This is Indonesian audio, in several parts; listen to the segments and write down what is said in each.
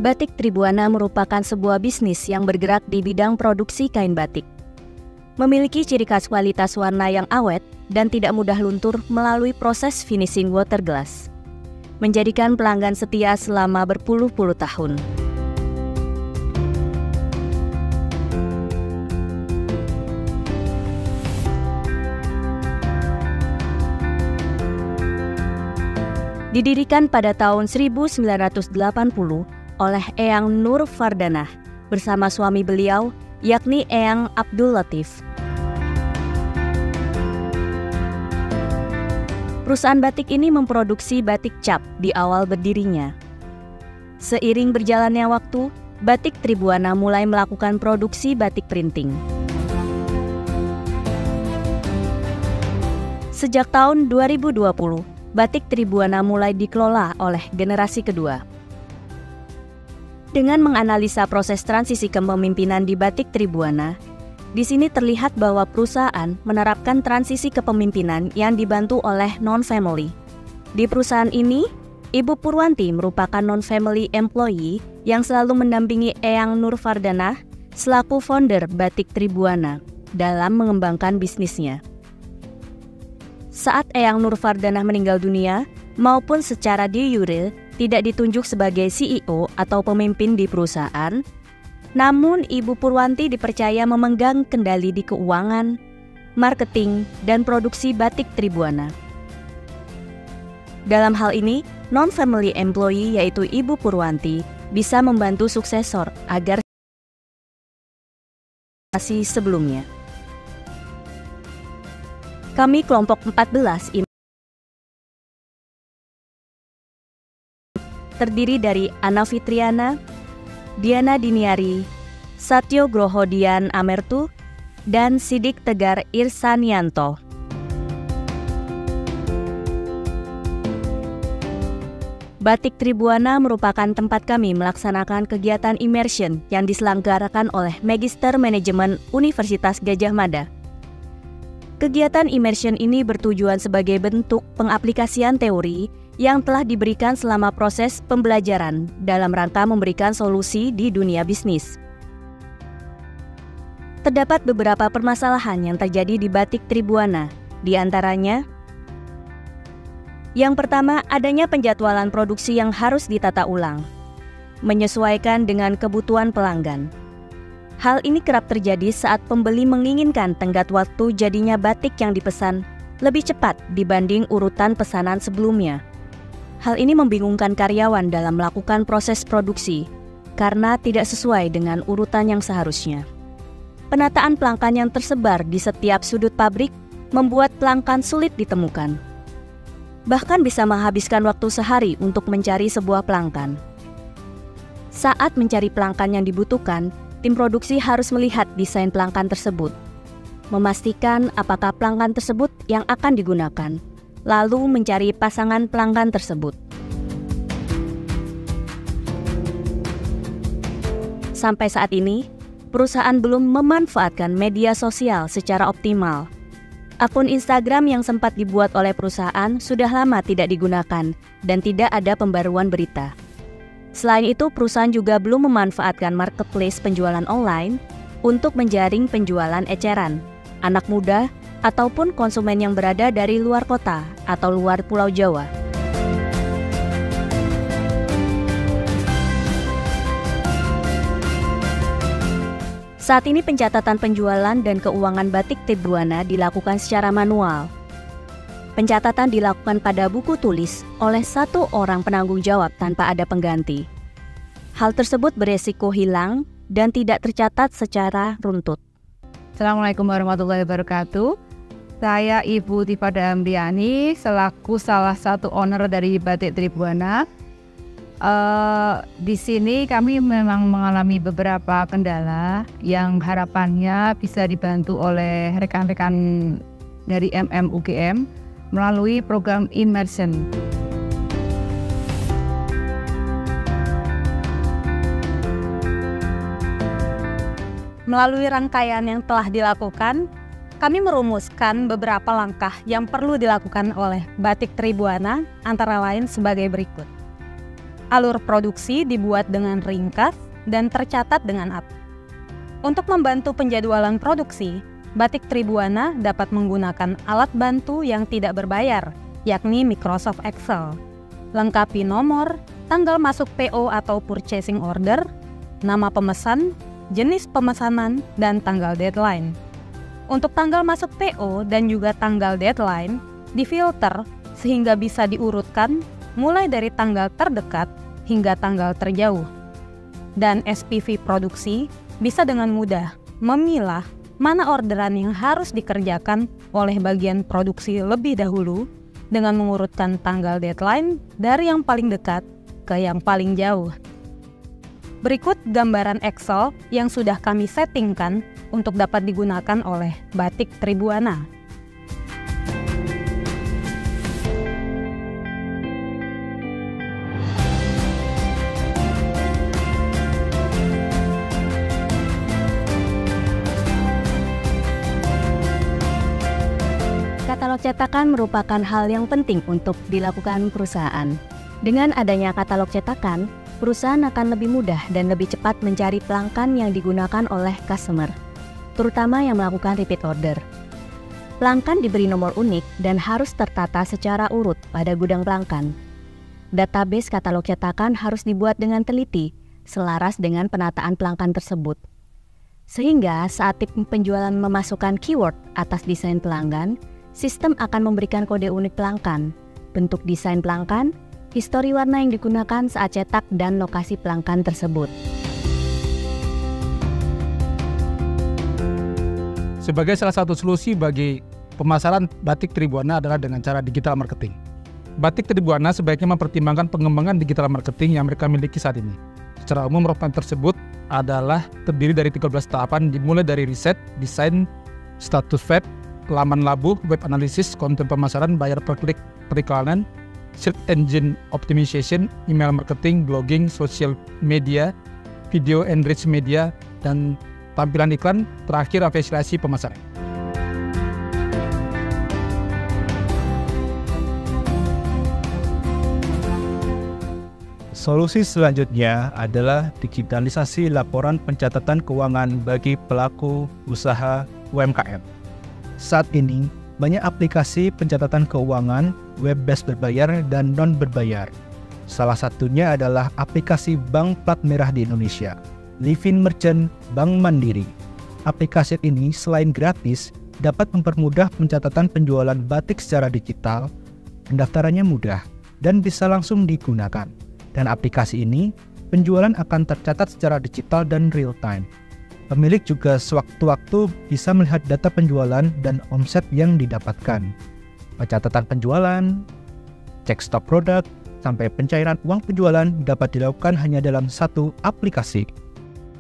Batik Tribuana merupakan sebuah bisnis yang bergerak di bidang produksi kain batik. Memiliki ciri khas kualitas warna yang awet dan tidak mudah luntur melalui proses finishing water glass, menjadikan pelanggan setia selama berpuluh-puluh tahun. Didirikan pada tahun 1980 oleh Eyang Nur Fardanah bersama suami beliau, yakni Eyang Abdul Latif. Perusahaan batik ini memproduksi batik cap di awal berdirinya. Seiring berjalannya waktu, Batik Tribuana mulai melakukan produksi batik printing. Sejak tahun 2020, Batik Tribuana mulai dikelola oleh generasi kedua. Dengan menganalisa proses transisi kepemimpinan di Batik Tribuana, di sini terlihat bahwa perusahaan menerapkan transisi kepemimpinan yang dibantu oleh non-family. Di perusahaan ini, Ibu Purwanti merupakan non-family employee yang selalu mendampingi Eyang Nur Fardanah selaku founder Batik Tribuana dalam mengembangkan bisnisnya. Saat Eyang Nur Fardanah meninggal dunia, maupun secara de jure tidak ditunjuk sebagai CEO atau pemimpin di perusahaan, namun Ibu Purwanti dipercaya memegang kendali di keuangan, marketing, dan produksi Batik Tribuana. Dalam hal ini, non-family employee yaitu Ibu Purwanti bisa membantu suksesor agar sebelumnya. Kami kelompok 14 terdiri dari Ana Fitriana, Diana Diniari, Satyo Grohodian Amertu, dan Sidik Tegar Irsanianto. Batik Tribuana merupakan tempat kami melaksanakan kegiatan immersion yang diselenggarakan oleh Magister Manajemen Universitas Gadjah Mada. Kegiatan immersion ini bertujuan sebagai bentuk pengaplikasian teori yang telah diberikan selama proses pembelajaran dalam rangka memberikan solusi di dunia bisnis. Terdapat beberapa permasalahan yang terjadi di Batik Tribuana, di antaranya: yang pertama, adanya penjadwalan produksi yang harus ditata ulang, menyesuaikan dengan kebutuhan pelanggan. Hal ini kerap terjadi saat pembeli menginginkan tenggat waktu jadinya batik yang dipesan lebih cepat dibanding urutan pesanan sebelumnya. Hal ini membingungkan karyawan dalam melakukan proses produksi karena tidak sesuai dengan urutan yang seharusnya. Penataan pelanggan yang tersebar di setiap sudut pabrik membuat pelanggan sulit ditemukan. Bahkan bisa menghabiskan waktu sehari untuk mencari sebuah pelanggan. Saat mencari pelanggan yang dibutuhkan, tim produksi harus melihat desain pelanggan tersebut, memastikan apakah pelanggan tersebut yang akan digunakan, lalu mencari pasangan pelanggan tersebut. Sampai saat ini, perusahaan belum memanfaatkan media sosial secara optimal. Akun Instagram yang sempat dibuat oleh perusahaan sudah lama tidak digunakan dan tidak ada pembaruan berita. Selain itu, perusahaan juga belum memanfaatkan marketplace penjualan online untuk menjaring penjualan eceran, anak muda, ataupun konsumen yang berada dari luar kota atau luar Pulau Jawa. Saat ini pencatatan penjualan dan keuangan Batik Tribuana dilakukan secara manual. Pencatatan dilakukan pada buku tulis oleh satu orang penanggung jawab tanpa ada pengganti. Hal tersebut beresiko hilang dan tidak tercatat secara runtut. Assalamualaikum warahmatullahi wabarakatuh. Saya Ibu Tifada Amriani selaku salah satu owner dari Batik Tribuana. Di sini kami memang mengalami beberapa kendala yang harapannya bisa dibantu oleh rekan-rekan dari MMUGM melalui program immersion. Melalui rangkaian yang telah dilakukan, kami merumuskan beberapa langkah yang perlu dilakukan oleh Batik Tribuana, antara lain sebagai berikut. Alur produksi dibuat dengan ringkas dan tercatat dengan apik. Untuk membantu penjadwalan produksi, Batik Tribuana dapat menggunakan alat bantu yang tidak berbayar, yakni Microsoft Excel. Lengkapi nomor, tanggal masuk PO atau purchasing order, nama pemesan, jenis pemesanan, dan tanggal deadline. Untuk tanggal masuk PO dan juga tanggal deadline, difilter sehingga bisa diurutkan mulai dari tanggal terdekat hingga tanggal terjauh. Dan SPV produksi bisa dengan mudah memilah mana orderan yang harus dikerjakan oleh bagian produksi lebih dahulu dengan mengurutkan tanggal deadline dari yang paling dekat ke yang paling jauh. Berikut gambaran Excel yang sudah kami settingkan untuk dapat digunakan oleh Batik Tribuana. Katalog cetakan merupakan hal yang penting untuk dilakukan perusahaan. Dengan adanya katalog cetakan, perusahaan akan lebih mudah dan lebih cepat mencari pelanggan yang digunakan oleh customer, terutama yang melakukan repeat order. Pelanggan diberi nomor unik dan harus tertata secara urut pada gudang pelanggan. Database katalog cetakan harus dibuat dengan teliti, selaras dengan penataan pelanggan tersebut. Sehingga saat tim penjualan memasukkan keyword atas desain pelanggan, sistem akan memberikan kode unik pelanggan, bentuk desain pelanggan, histori warna yang digunakan saat cetak, dan lokasi pelanggan tersebut. Sebagai salah satu solusi bagi pemasaran Batik Tribuana adalah dengan cara digital marketing. Batik Tribuana sebaiknya mempertimbangkan pengembangan digital marketing yang mereka miliki saat ini. Secara umum, roadmap tersebut adalah terdiri dari 13 tahapan dimulai dari riset, desain, status web, laman labu, web analisis, konten pemasaran, bayar per klik, periklanan, search engine optimization, email marketing, blogging, social media, video enrich media, dan tampilan iklan, terakhir afiliasi pemasaran. Solusi selanjutnya adalah digitalisasi laporan pencatatan keuangan bagi pelaku usaha UMKM. Saat ini, banyak aplikasi pencatatan keuangan web-based berbayar dan non-berbayar. Salah satunya adalah aplikasi Bank Plat Merah di Indonesia, Livin Merchant Bank Mandiri. Aplikasi ini selain gratis, dapat mempermudah pencatatan penjualan batik secara digital, pendaftarannya mudah, dan bisa langsung digunakan. Dan aplikasi ini, penjualan akan tercatat secara digital dan real-time. Pemilik juga sewaktu-waktu bisa melihat data penjualan dan omset yang didapatkan. Pencatatan penjualan, cek stok produk, sampai pencairan uang penjualan dapat dilakukan hanya dalam satu aplikasi.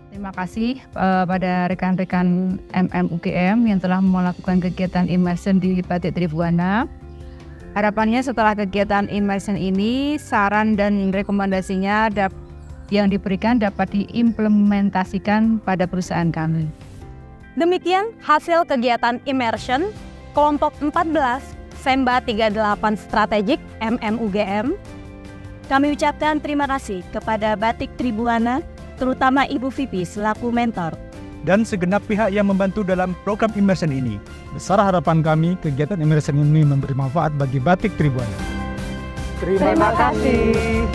Terima kasih pada rekan-rekan UGM yang telah melakukan kegiatan immersion di Batik Tribuana. Harapannya setelah kegiatan immersion ini, saran dan rekomendasinya yang diberikan dapat diimplementasikan pada perusahaan kami. Demikian hasil kegiatan immersion kelompok 14 Semba 38 Strategik UGM. Kami ucapkan terima kasih kepada Batik Tribuana, terutama Ibu Vivi selaku mentor, dan segenap pihak yang membantu dalam program immersion ini. Besar harapan kami kegiatan immersion ini memberi manfaat bagi Batik Tribuana. Terima kasih.